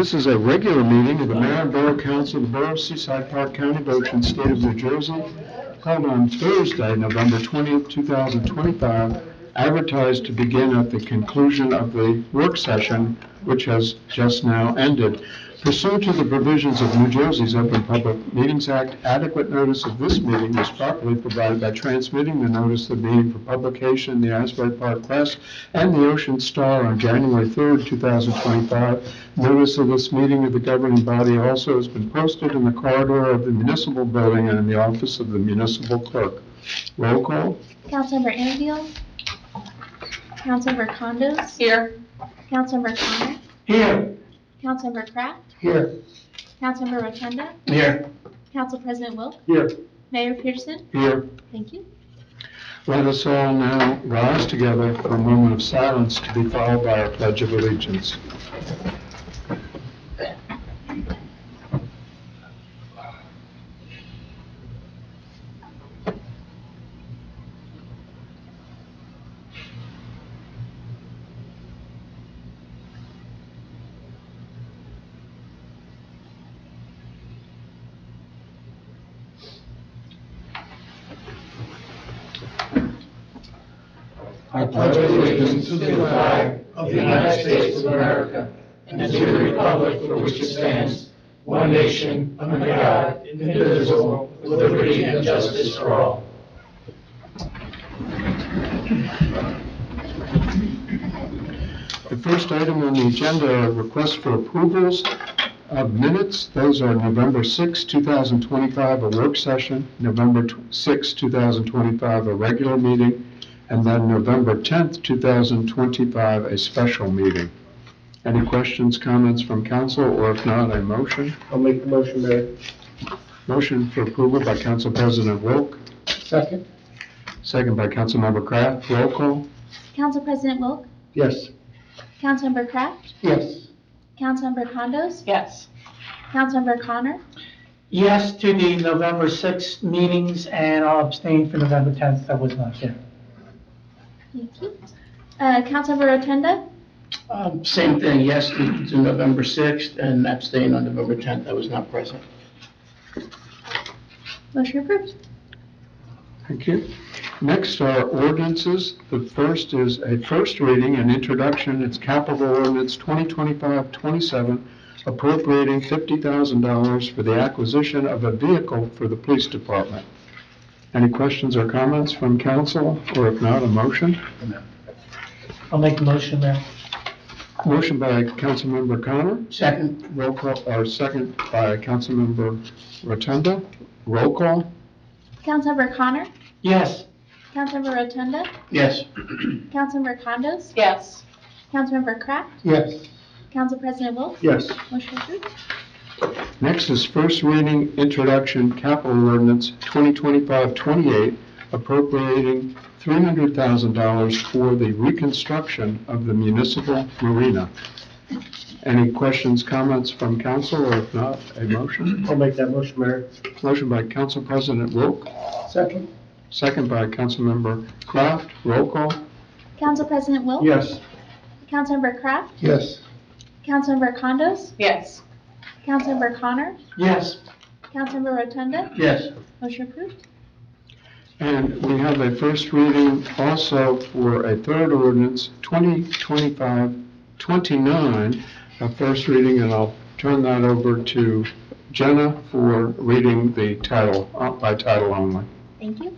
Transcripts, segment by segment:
This is a regular meeting of the Mayor and Borough Council of the Borough of Seaside Park, County of Ocean, State of New Jersey, held on Thursday, November 20th, 2025, advertised to begin at the conclusion of the work session, which has just now ended. Pursuant to the provisions of New Jersey's Open Public Meetings Act, adequate notice of this meeting was properly provided by transmitting the notice of the meeting for publication in the Asbury Park Press and the Ocean Star on January 3rd, 2025. Notice of this meeting of the governing body also has been posted in the corridor of the municipal building and in the office of the municipal clerk. Roll call. Councilmember Anfield. Councilmember Condos. Here. Councilmember Connor. Here. Councilmember Kraft. Here. Councilmember Rotunda. Here. Council President Wilk. Here. Mayor Peterson. Here. Thank you. Let us all now rise together for a moment of silence to be followed by our Pledge of Allegiance. I pledge allegiance to the flag of the United States of America and to the republic for which it stands, one nation, under God, indivisible, with liberty and justice for all. The first item on the agenda are requests for approvals of minutes. Those are November 6, 2025, a work session, November 6, 2025, a regular meeting, and then November 10th, 2025, a special meeting. Any questions, comments from council, or if not, a motion? I'll make the motion, Mayor. Motion for approval by Council President Wilk. Second. Second by Councilmember Kraft. Roll call. Council President Wilk. Yes. Councilmember Kraft. Yes. Councilmember Condos. Yes. Councilmember Connor. Yes to the November 6th meetings, and I'll abstain for November 10th. I was not there. Thank you. Councilmember Rotunda. Same thing, yes to November 6th and abstain on November 10th. I was not present. Motion approved. Thank you. Next are ordinances. The first is a first reading and introduction. It's Capital Ordinance 2025-27, appropriating $50,000 for the acquisition of a vehicle for the police department. Any questions or comments from council, or if not, a motion? I'll make the motion, Mayor. Motion by Councilmember Connor. Second. Roll call, or second by Councilmember Rotunda. Roll call. Councilmember Connor. Yes. Councilmember Rotunda. Yes. Councilmember Condos. Yes. Councilmember Kraft. Yes. Council President Wilk. Yes. Motion approved. Next is first reading, introduction, Capital Ordinance 2025-28, appropriating $300,000 for the reconstruction of the municipal marina. Any questions, comments from council, or if not, a motion? I'll make that motion, Mayor. Motion by Council President Wilk, Second. second by Councilmember Kraft. Roll call. Council President Wilk. Yes. Councilmember Kraft. Yes. Councilmember Condos. Yes. Councilmember Connor. Yes. Councilmember Rotunda. Yes. Motion approved. And we have a first reading also for a third ordinance, 2025-29, a first reading, and I'll turn that over to Jenna for reading the title, by title only. Thank you.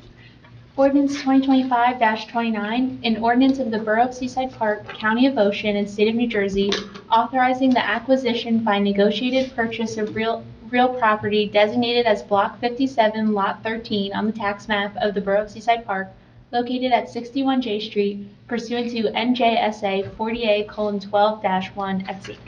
Ordinance 2025-29, an ordinance of the Borough of Seaside Park, County of Ocean, and State of New Jersey, authorizing the acquisition by negotiated purchase of real property designated as Block 57, Lot 13 on the tax map of the Borough of Seaside Park, located at 61 J Street, pursuant to NJSA 40A:12-1 et seq.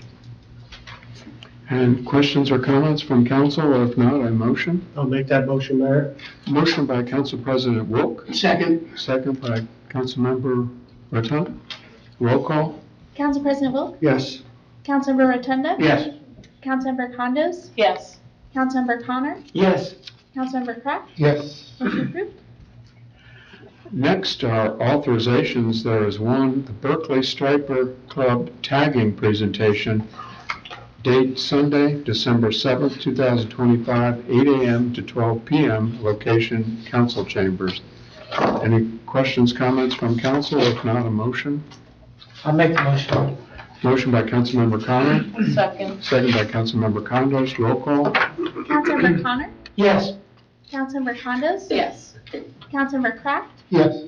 And questions or comments from council, or if not, a motion? I'll make that motion, Mayor. Motion by Council President Wilk, Second. second by Councilmember Rotunda. Roll call. Council President Wilk. Yes. Councilmember Rotunda. Yes. Councilmember Condos. Yes. Councilmember Connor. Yes. Councilmember Kraft. Yes. Motion approved. Next are authorizations. There is one, the Berkeley Striper Club tagging presentation. Date Sunday, December 7th, 2025, 8 a.m. to 12 p.m. Location, council chambers. Any questions, comments from council? If not, a motion? I'll make the motion. Motion by Councilmember Connor, Second. second by Councilmember Condos. Roll call. Councilmember Connor? Yes. Councilmember Condos? Yes. Councilmember Kraft? Yes.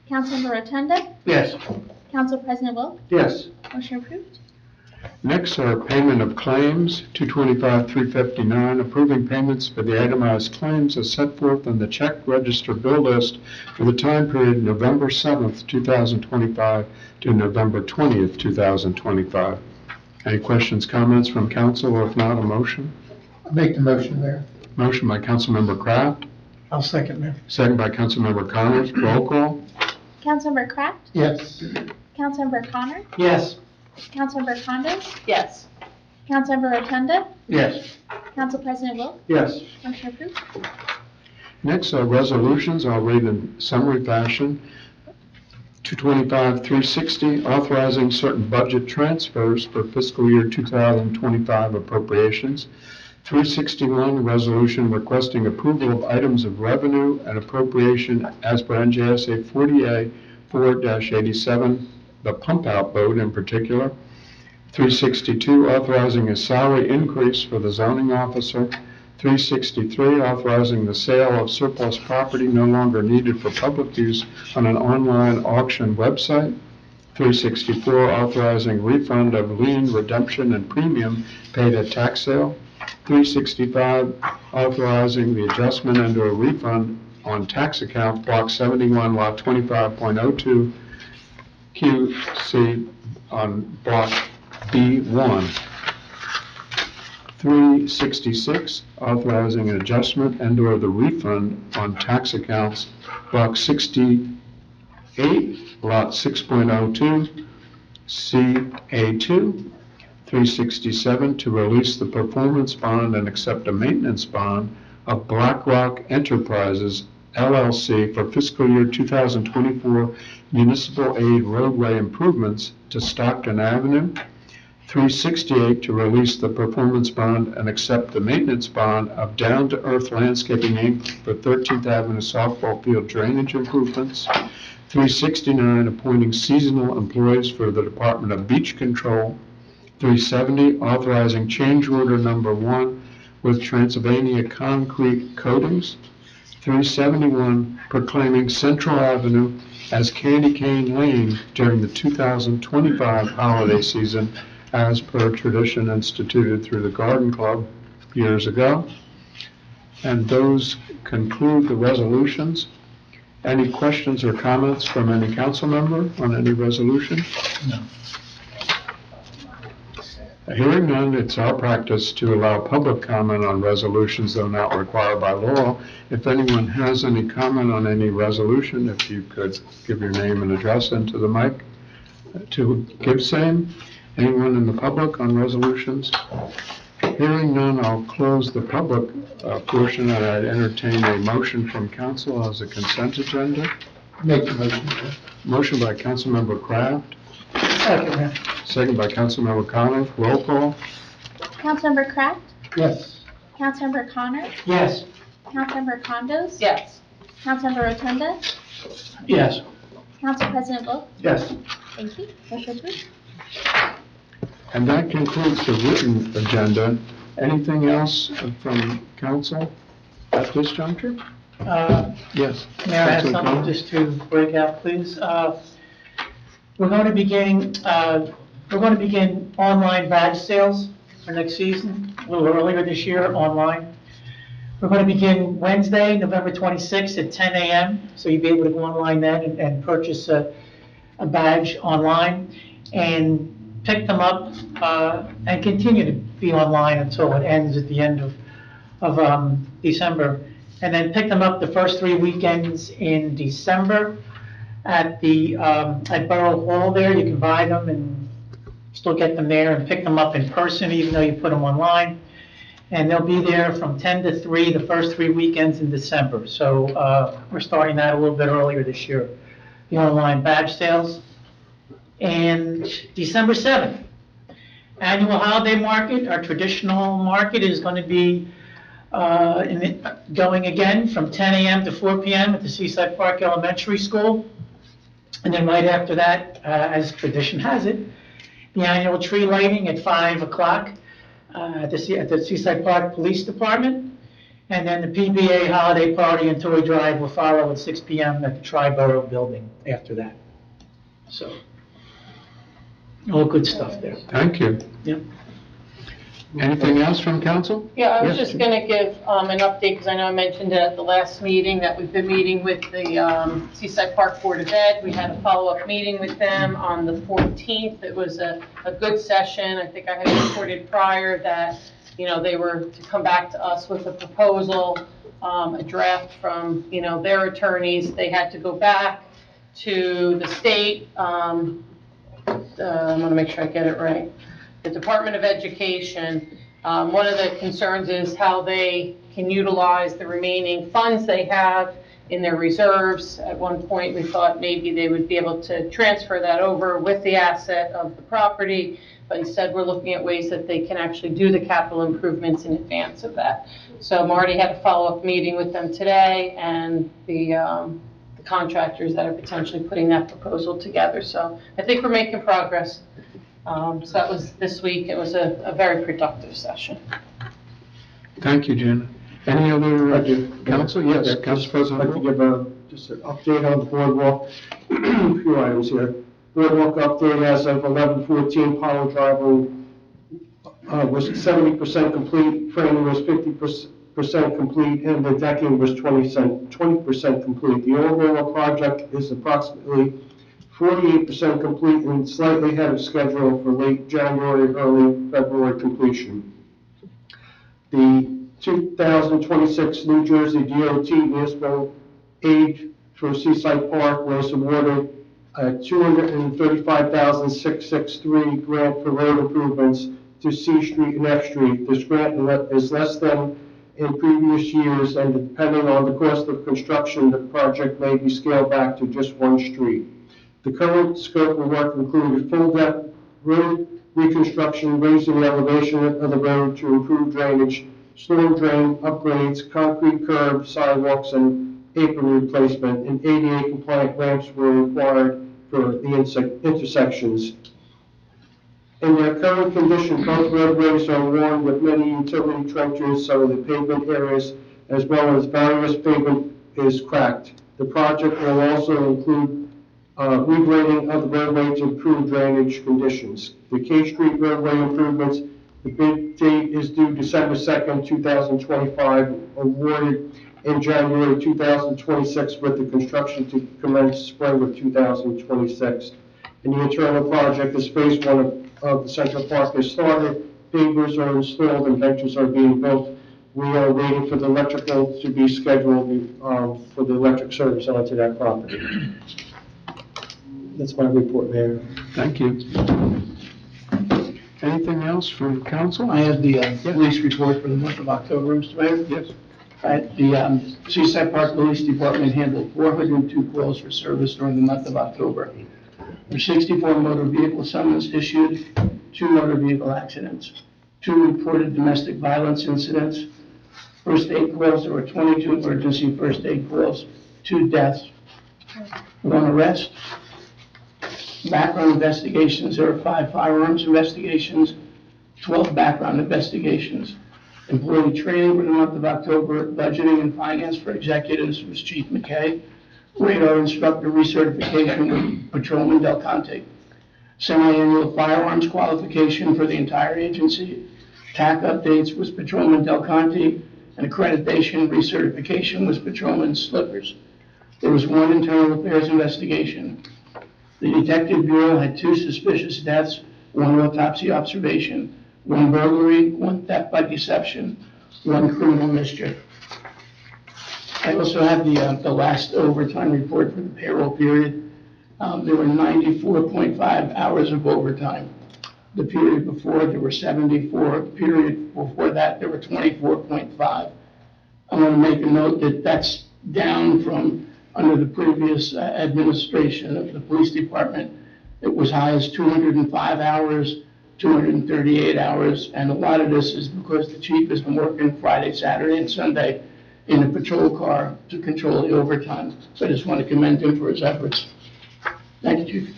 Councilmember Rotunda? Yes. Council President Wilk? Yes. Motion approved. Next are payment of claims, 225-359, approving payments for the itemized claims as set forth in the check register bill list for the time period November 7th, 2025 to November 20th, 2025. Any questions, comments from council, or if not, a motion? I'll make the motion, Mayor. Motion by Councilmember Kraft, I'll second, Mayor. second by Councilmember Connors. Roll call. Councilmember Kraft? Yes. Councilmember Connor? Yes. Councilmember Condos? Yes. Councilmember Rotunda? Yes. Council President Wilk? Yes. Motion approved. Next are resolutions. I'll read in summary fashion. 225-360, authorizing certain budget transfers for fiscal year 2025 appropriations. 361, resolution requesting approval of items of revenue and appropriation as per NJSA 40A4-87, the pump out boat in particular. 362, authorizing a salary increase for the zoning officer. 363, authorizing the sale of surplus property no longer needed for public use on an online auction website. 364, authorizing refund of lien redemption and premium paid at tax sale. 365, authorizing the adjustment and/or a refund on tax account block 71 lot 25.02 QC on block B1. 366, authorizing an adjustment and/or the refund on tax accounts block 68 lot 6.02 CA2. 367, to release the performance bond and accept a maintenance bond of BlackRock Enterprises LLC for fiscal year 2024 municipal aid roadway improvements to Stockton Avenue. 368, to release the performance bond and accept the maintenance bond of Down to Earth Landscaping Inc. for 13th Avenue softball field drainage improvements. 369, appointing seasonal employees for the Department of Beach Control. 370, authorizing change order number 1 with Transylvania Concrete Coatings. 371, proclaiming Central Avenue as Candy Cane Lane during the 2025 holiday season as per tradition instituted through the Garden Club years ago. And those conclude the resolutions. Any questions or comments from any council member on any resolution? No. Hearing none, it's our practice to allow public comment on resolutions, though not required by law. If anyone has any comment on any resolution, if you could give your name and address into the mic to give same. Anyone in the public on resolutions? Hearing none, I'll close the public portion, and I'd entertain a motion from council as a consent agenda. Make the motion, Mayor. Motion by Councilmember Kraft, Second, Mayor. second by Councilmember Connor. Roll call. Councilmember Kraft? Yes. Councilmember Connor? Yes. Councilmember Condos? Yes. Councilmember Rotunda? Yes. Council President Wilk? Yes. Thank you. Motion approved. And that concludes the written agenda. Anything else from council at this juncture? Yes. May I add Councilman something Connor? just to break out, please? We're going to begin online badge sales for next season, a little earlier this year, online. We're going to begin Wednesday, November 26th at 10 a.m., so you'll be able to go online then and purchase a badge online and pick them up and continue to be online until it ends at the end of December. And then pick them up the first 3 weekends in December at Borough Hall there. You can buy them and still get them there and pick them up in person, even though you put them online. And they'll be there from 10 to 3 the first 3 weekends in December. So we're starting that a little bit earlier this year, the online badge sales. And December 7th, Annual holiday market, our traditional market is going to be going again from 10 a.m. to 4 p.m. at the Seaside Park Elementary School. And then right after that, as tradition has it, the annual tree lighting at 5 o'clock at the Seaside Park Police Department. And then the PBA holiday party and toy drive will follow at 6 p.m. at the Triborough Building after that. So, all good stuff there. Thank you. Yep. Anything else from council? Yeah, I was Yes, just going to give an update, because I know I mentioned it at the last meeting, that we've been meeting with the Seaside Park Board of Ed. We had a follow-up meeting with them on the 14th. It was a good session. I think I had reported prior that, you know, they were to come back to us with a proposal, a draft from, you know, their attorneys. They had to go back to the state, I'm going to make sure I get it right, the Department of Education. One of the concerns is how they can utilize the remaining funds they have in their reserves. At one point, we thought maybe they would be able to transfer that over with the asset of the property, but instead we're looking at ways that they can actually do the capital improvements in advance of that. So Marty had a follow-up meeting with them today, and the contractors that are potentially putting that proposal together. So I think we're making progress. So that was this week. It was a very productive session. Thank you, Jen. Any other council? Yes, Yeah, Council I'd President. like to give just an update on the boardwalk. A few items here. Boardwalk update as of 11/14, Powell Drive was 70% complete, framing was 50% complete, and the decking was 20% complete. The overall project is approximately 48% complete and slightly ahead of schedule for late January, early February completion. The 2026 New Jersey DOT municipal aid for Seaside Park was awarded a $235,663 grant for road improvements to C Street and F Street. This grant is less than in previous years, and depending on the cost of construction, the project may be scaled back to just one street. The current scope of work included full depth road reconstruction, raising the elevation of the road to improve drainage, storm drain upgrades, concrete curb, sidewalks, and apron replacement, and ADA compliant ramps were required for the intersections. In their current condition, both roadways are worn with many utility trenches, so the pavement areas as well as various pavement is cracked. The project will also include regrading of the roadway to improve drainage conditions. The K Street roadway improvements, the bid date is due December 2nd, 2025, awarded in January 2026, with the construction to commence spring of 2026. And the internal project is phase one of the Central Park has started, pavers are installed, and benches are being built. We are waiting for the electrical to be scheduled for the electric service onto that property. That's my report, Mayor. Thank you. Anything else from council? I have the police report for the month of October, Mr. Mayor. Yes. The Seaside Park Police Department handled 402 calls for service during the month of October. There were 64 motor vehicle summons issued, 2 motor vehicle accidents, 2 reported domestic violence incidents, first aid calls. There were 22 emergency first aid calls, 2 deaths, 1 arrest. Background investigations, there were 5 firearms investigations, 12 background investigations. Employee training for the month of October, budgeting and finance for executives was Chief McKay. Radar instructor recertification with Patrolman Del Conte. Semi-annual firearms qualification for the entire agency. TAC updates was Patrolman Del Conte, and accreditation recertification was Patrolman Slippers. There was 1 internal affairs investigation. The Detective Bureau had 2 suspicious deaths, 1 autopsy observation, 1 burglary, 1 theft by deception, 1 criminal mischief. I also have the last overtime report for the payroll period. There were 94.5 hours of overtime. The period before, there were 74. The period before that, there were 24.5. I want to make a note that that's down from under the previous administration of the police department. It was high as 205 hours 238 hours, and a lot of this is because the chief has been working Friday, Saturday, and Sunday in a patrol car to control the overtime. So I just want to commend him for his efforts. Thank you, Chief.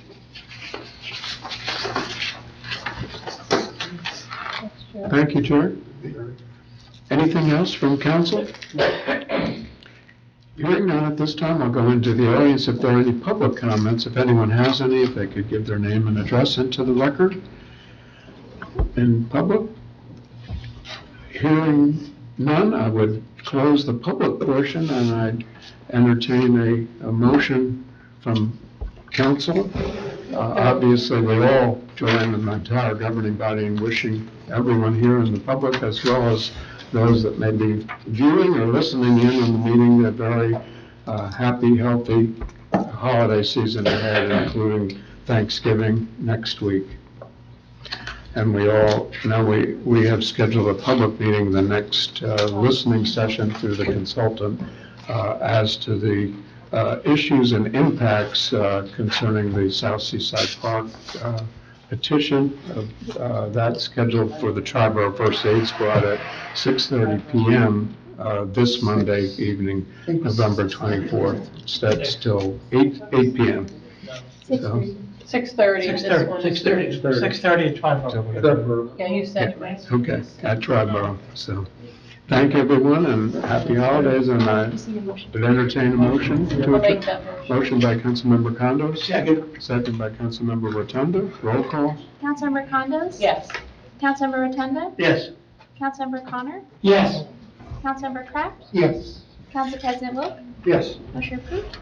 Thank you, Chair. Anything else from council? Hearing none at this time, I'll go into the audience if there are any public comments. If anyone has any, if they could give their name and address into the record in public. Hearing none, I would close the public portion and I'd entertain a motion from council. Obviously, we all join in the entire governing body in wishing everyone here in the public, as well as those that may be viewing or listening in on the meeting, a very happy, healthy holiday season ahead, including Thanksgiving next week. And we all know we have scheduled a public meeting, the next listening session through the consultant as to the issues and impacts concerning the South Seaside Park petition. That's scheduled for the Triborough First Aid Squad at 6:30 p.m. This Monday evening, November 24th. That's till 8 p.m. So, 6:30 this one. 6:30 at 12. Yeah, you said it, right? okay, at Triborough. So, thank everyone and happy holidays, and I would entertain a motion to I'll make adjourn. that motion. Motion by Councilmember Condos. Second. Second by Councilmember Rotunda. Roll call. Councilmember Condos? Yes. Councilmember Rotunda? Yes. Councilmember Connor? Yes. Councilmember Kraft? Yes. Council President Wilk? Yes. Motion approved.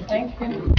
Thank you.